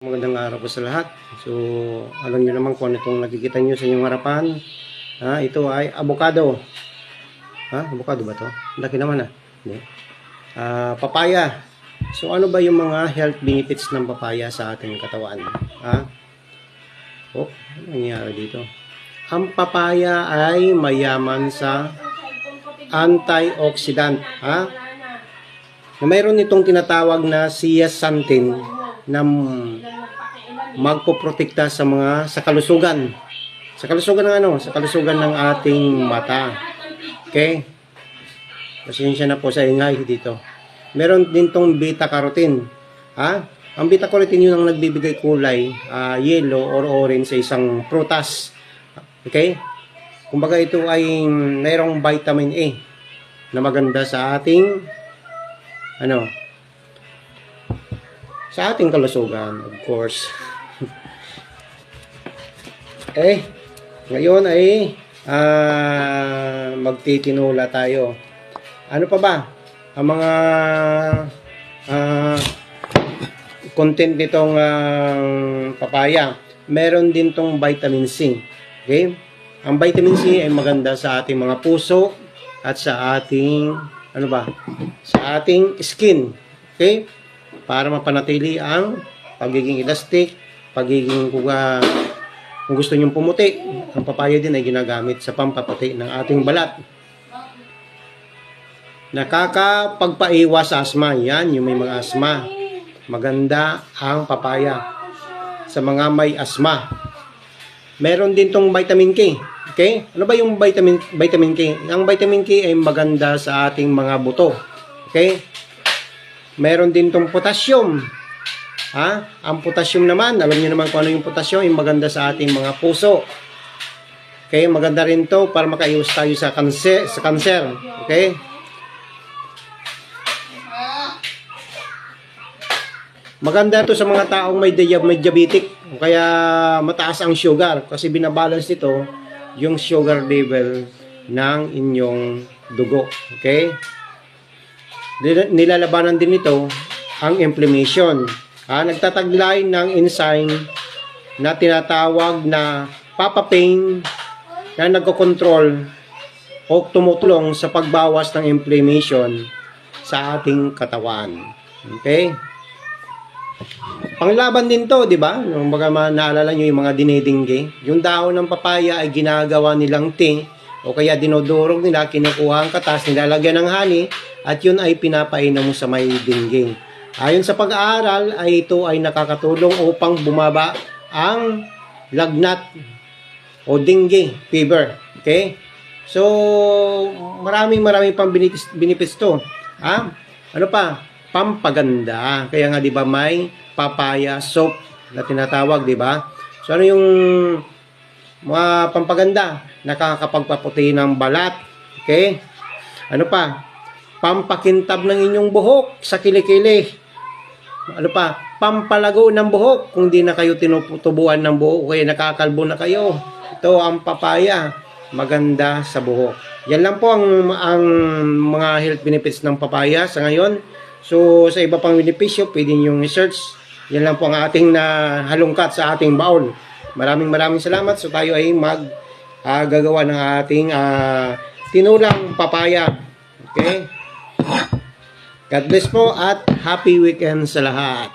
Magandang araw po sa lahat. So, alam niyo naman kung ano itong nakikita niyo sa inyong harapan. Ito ay avocado. Avocado ba to? Laki naman Hindi. Papaya. So, ano ba yung mga health benefits ng papaya sa ating katawan? Ano nangyari dito? Ang papaya ay mayaman sa antioxidant. Na mayroon itong tinatawag na zeaxanthin na magpoprotekta sa kalusugan. Sa kalusugan sa kalusugan ng ating mata. Okay? Pasensya na po sa ingay dito. Meron din tong beta carotene. Ang beta carotene yun ang nagbibigay kulay, yellow or orange sa isang prutas. Okay? Kumbaga ito ay mayroong vitamin A na maganda sa ating sa ating kalusugan, of course. Okay, ngayon ay magtitinula tayo. Ano pa ba ang mga content nitong papaya? Meron din tong vitamin C. Okay? Ang vitamin C ay maganda sa ating mga puso at sa ating sa ating skin. Okay? Para mapanatili ang pagiging elastic, pagiging kung gusto nyong pumuti. Ang papaya din ay ginagamit sa pampaputi ng ating balat. Nakakapagpaiwas sa asma. Yan, yung may mga asma. Maganda ang papaya sa mga may asma. Meron din tong vitamin K. Okay? Ano ba yung vitamin K? Ang vitamin K ay maganda sa ating mga buto. Okay? Meron din tong potassium. Ang potassium naman, alam niyo naman kung ano yung potassium, ay maganda sa ating mga puso. Okay? Maganda rin to para makaiwas tayo sa cancer. Okay? Maganda to sa mga taong may diabetic o kaya mataas ang sugar kasi binabalance nito yung sugar level ng inyong dugo. Okay? Nilalabanan din nito ang inflammation. Nagtataglay ng enzyme na tinatawag na papain na nagkokontrol o tumutulong sa pagbawas ng inflammation sa ating katawan. Okay? Panglaban din to, di ba? Baga naalala nyo yung mga dinedingge. Yung dahon ng papaya ay ginagawa nilang tea o kaya dinodurog nila, kinukuha ang katas, nilalagyan ng honey at yun ay pinapainom mo sa may dingging. Ayon sa pag-aaral, ay ito ay nakakatulong upang bumaba ang lagnat o dengue fever. Okay? So, maraming pang benefits to. Ano pa? Pampaganda. Kaya nga 'di ba may papaya soap na tinatawag, 'di ba? So ano yung mga pampaganda? Nakakapagpaputi ng balat. Okay? Ano pa? Pampakintab ng inyong buhok sa kilikili. Ano pa? Pampalago ng buhok kung di na kayo tinutubuan ng buhok o kaya nakakalbo na kayo. Ito ang papaya. Maganda sa buhok. Yan lang po ang mga health benefits ng papaya sa ngayon. So, sa iba pang benepisyo, pwede nyo i-search. Yan lang po ang ating halungkat sa ating baon. Maraming salamat. So, tayo ay gagawa ng ating tinulang papaya. Okay? God bless po at happy weekend sa lahat.